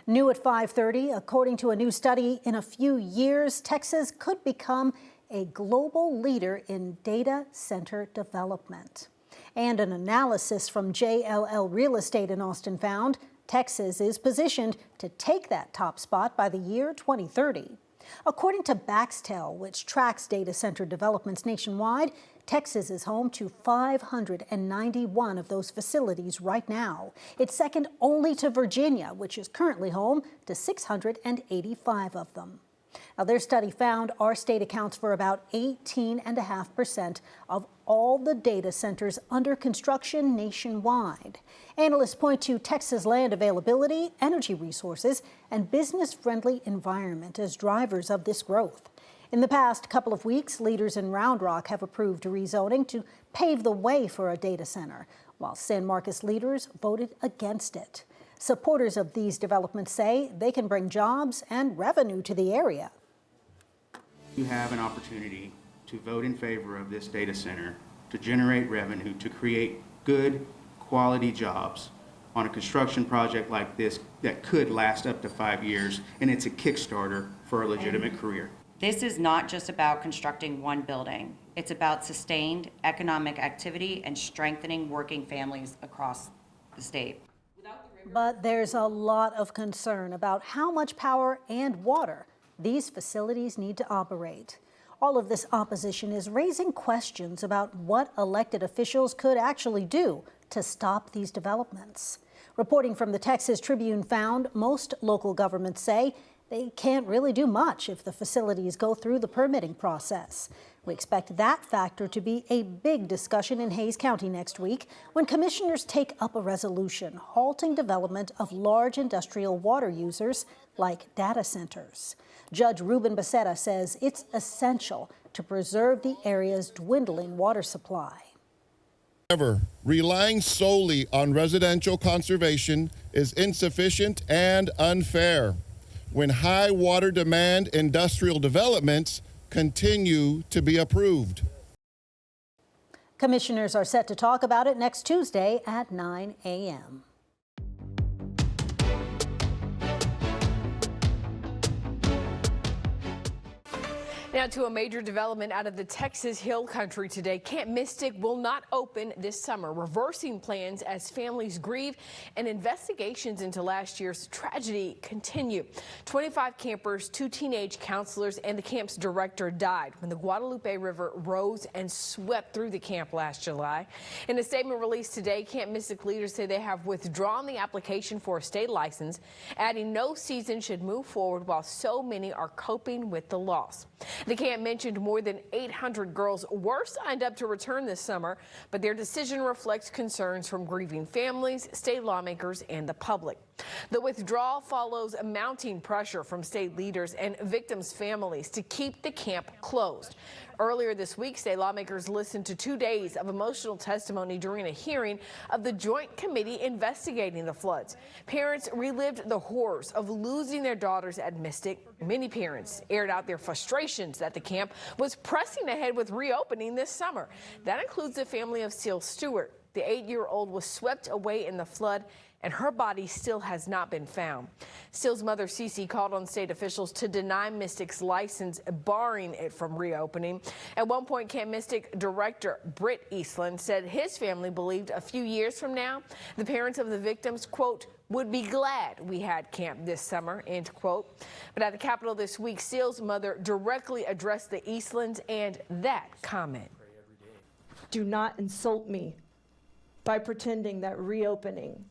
New at 5:30, according to a new study, in a few years, Texas could become a global leader in data center development. And an analysis from JLL Real Estate in Austin found Texas is positioned to take that top spot by the year 2030. According to Baxtel, which tracks data center developments nationwide, Texas is home to 591 of those facilities right now. It's second only to Virginia, which is currently home to 685 of them. Now, their study found our state accounts for about 18.5% of all the data centers under construction nationwide. Analysts point to Texas land availability, energy resources, and business-friendly environment as drivers of this growth. In the past couple of weeks, leaders in Round Rock have approved rezoning to pave the way for a data center, while San Marcos leaders voted against it. Supporters of these developments say they can bring jobs and revenue to the area. You have an opportunity to vote in favor of this data center to generate revenue, to create good quality jobs on a construction project like this that could last up to 5 years, and it's a Kickstarter for a legitimate career. This is not just about constructing one building. It's about sustained economic activity and strengthening working families across the state. But there's a lot of concern about how much power and water these facilities need to operate. All of this opposition is raising questions about what elected officials could actually do to stop these developments. Reporting from the Texas Tribune found most local governments say they can't really do much if the facilities go through the permitting process. We expect that factor to be a big discussion in Hays County next week when commissioners take up a resolution halting development of large industrial water users like data centers. Judge Ruben Becerra says it's essential to preserve the area's dwindling water supply. However, relying solely on residential conservation is insufficient and unfair when high water demand industrial developments continue to be approved. Commissioners are set to talk about it next Tuesday at 9 a.m. Now to a major development out of the Texas Hill Country today. Camp Mystic will not open this summer, reversing plans as families grieve and investigations into last year's tragedy continue. 25 campers, 2 teenage counselors, and the camp's director died when the Guadalupe River rose and swept through the camp last July. In a statement released today, Camp Mystic leaders say they have withdrawn the application for a state license, adding no season should move forward while so many are coping with the loss. The camp mentioned more than 800 girls were signed up to return this summer, but their decision reflects concerns from grieving families, state lawmakers, and the public. The withdrawal follows mounting pressure from state leaders and victims' families to keep the camp closed. Earlier this week, state lawmakers listened to 2 days of emotional testimony during a hearing of the Joint Committee investigating the floods. Parents relived the horrors of losing their daughters at Mystic. Many parents aired out their frustrations that the camp was pressing ahead with reopening this summer. That includes the family of Seal Stewart. The 8-year-old was swept away in the flood, and her body still has not been found. Steele's mother, Cece, called on state officials to deny Mystic's license, barring it from reopening. At one point, Camp Mystic director Britt Eastland said his family believed a few years from now, the parents of the victims, quote, would be glad we had camp this summer, end quote. But at the Capitol this week, Steele's mother directly addressed the Eastlands and that comment. Do not insult me by pretending that reopening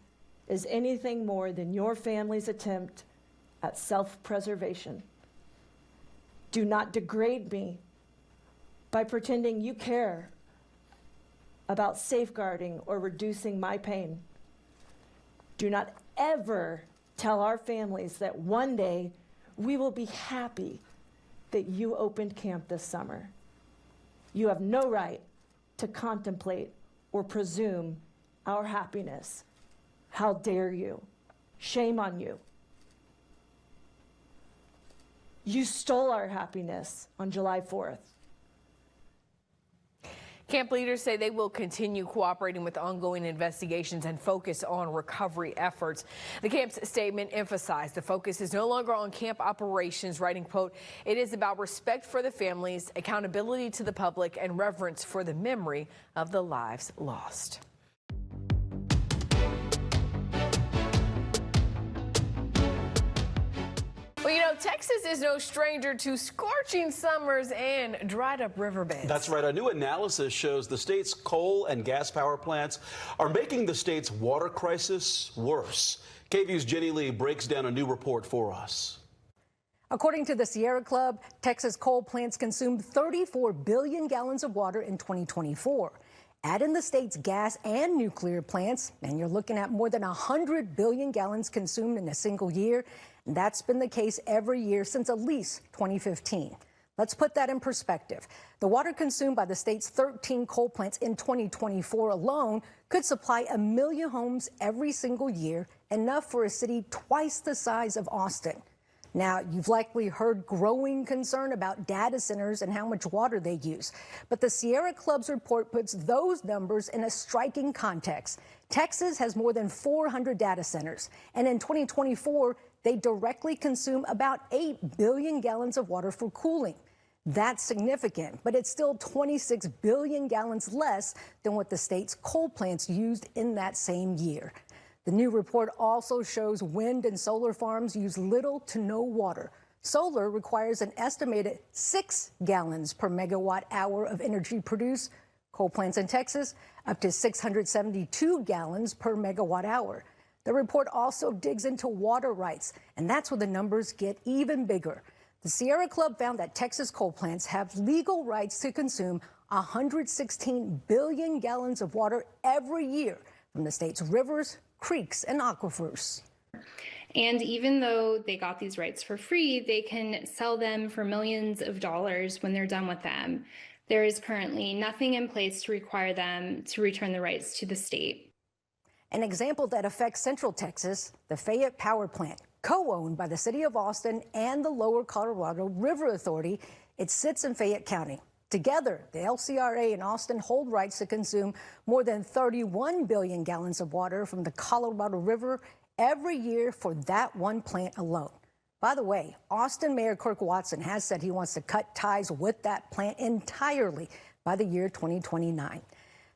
is anything more than your family's attempt at self-preservation. Do not degrade me by pretending you care about safeguarding or reducing my pain. Do not ever tell our families that one day we will be happy that you opened camp this summer. You have no right to contemplate or presume our happiness. How dare you? Shame on you. You stole our happiness on July 4th. Camp leaders say they will continue cooperating with ongoing investigations and focus on recovery efforts. The camp's statement emphasized the focus is no longer on camp operations, writing, quote, "It is about respect for the families, accountability to the public, and reverence for the memory of the lives lost." Well, you know, Texas is no stranger to scorching summers and dried up riverbeds. That's right. A new analysis shows the state's coal and gas power plants are making the state's water crisis worse. KVUE's Jenny Lee breaks down a new report for us. According to the Sierra Club, Texas coal plants consumed 34 billion gallons of water in 2024. Add in the state's gas and nuclear plants, and you're looking at more than 100 billion gallons consumed in a single year. And that's been the case every year since at least 2015. Let's put that in perspective. The water consumed by the state's 13 coal plants in 2024 alone could supply 1 million homes every single year, enough for a city twice the size of Austin. Now, you've likely heard growing concern about data centers and how much water they use. But the Sierra Club's report puts those numbers in a striking context. Texas has more than 400 data centers, and in 2024, they directly consume about 8 billion gallons of water for cooling. That's significant, but it's still 26 billion gallons less than what the state's coal plants used in that same year. The new report also shows wind and solar farms use little to no water. Solar requires an estimated 6 gallons per megawatt hour of energy produced. Coal plants in Texas, up to 672 gallons per megawatt hour. The report also digs into water rights, and that's where the numbers get even bigger. The Sierra Club found that Texas coal plants have legal rights to consume 116 billion gallons of water every year from the state's rivers, creeks, and aquifers. And even though they got these rights for free, they can sell them for millions of dollars when they're done with them. There is currently nothing in place to require them to return the rights to the state. An example that affects Central Texas, the Fayette Power Plant, co-owned by the city of Austin and the Lower Colorado River Authority. It sits in Fayette County. Together, the LCRA and Austin hold rights to consume more than 31 billion gallons of water from the Colorado River every year for that one plant alone. By the way, Austin Mayor Kirk Watson has said he wants to cut ties with that plant entirely by the year 2029.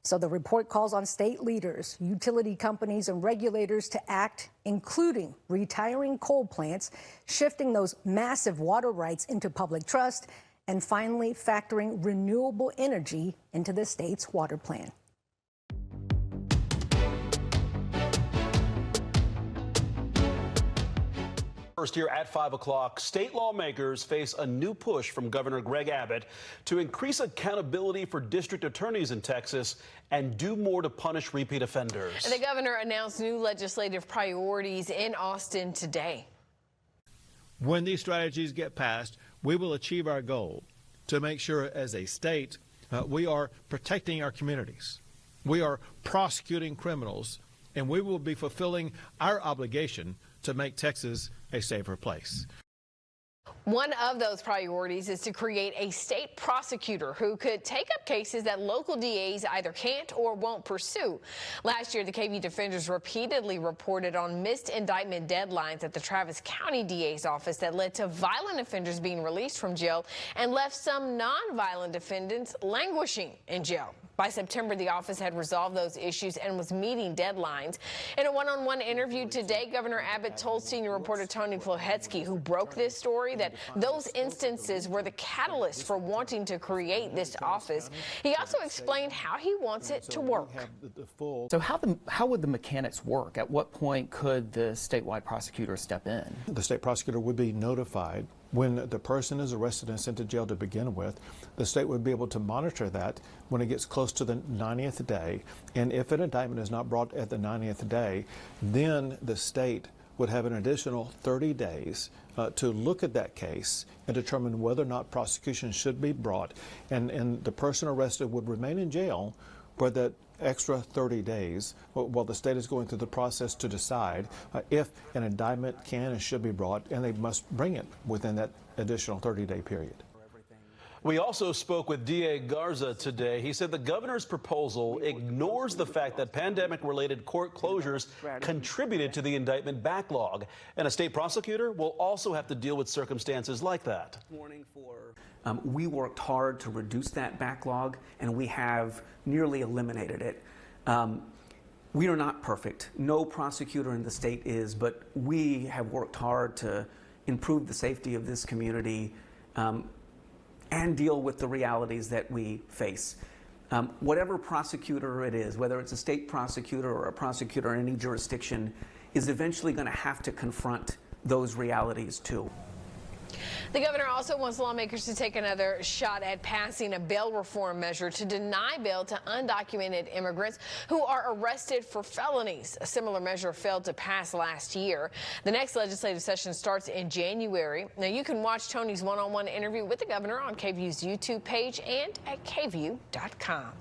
So the report calls on state leaders, utility companies, and regulators to act, including retiring coal plants, shifting those massive water rights into public trust, and finally factoring renewable energy into the state's water plan. First here at 5 o'clock, state lawmakers face a new push from Governor Greg Abbott to increase accountability for district attorneys in Texas and do more to punish repeat offenders. And the governor announced new legislative priorities in Austin today. When these strategies get passed, we will achieve our goal to make sure as a state we are protecting our communities. We are prosecuting criminals, and we will be fulfilling our obligation to make Texas a safer place. One of those priorities is to create a state prosecutor who could take up cases that local DAs either can't or won't pursue. Last year, the KVUE defenders repeatedly reported on missed indictment deadlines at the Travis County DA's office that led to violent offenders being released from jail and left some non-violent defendants languishing in jail. By September, the office had resolved those issues and was meeting deadlines. In a one-on-one interview today, Governor Abbott told senior reporter Tony Plohetsky, who broke this story, that those instances were the catalyst for wanting to create this office. He also explained how he wants it to work. So how would the mechanics work? At what point could the statewide prosecutor step in? The state prosecutor would be notified when the person is arrested and sent to jail to begin with. The state would be able to monitor that when it gets close to the 90th day. And if an indictment is not brought at the 90th day, then the state would have an additional 30 days to look at that case and determine whether or not prosecution should be brought. And the person arrested would remain in jail for that extra 30 days while the state is going through the process to decide if an indictment can and should be brought, and they must bring it within that additional 30-day period. We also spoke with DA Garza today. He said the governor's proposal ignores the fact that pandemic-related court closures contributed to the indictment backlog. And a state prosecutor will also have to deal with circumstances like that. We worked hard to reduce that backlog, and we have nearly eliminated it. We are not perfect. No prosecutor in the state is, but we have worked hard to improve the safety of this community and deal with the realities that we face. Whatever prosecutor it is, whether it's a state prosecutor or a prosecutor in any jurisdiction, is eventually going to have to confront those realities too. The governor also wants lawmakers to take another shot at passing a bail reform measure to deny bail to undocumented immigrants who are arrested for felonies. A similar measure failed to pass last year. The next legislative session starts in January. Now, you can watch Tony's one-on-one interview with the governor on KVUE's YouTube page and at KVUE.com.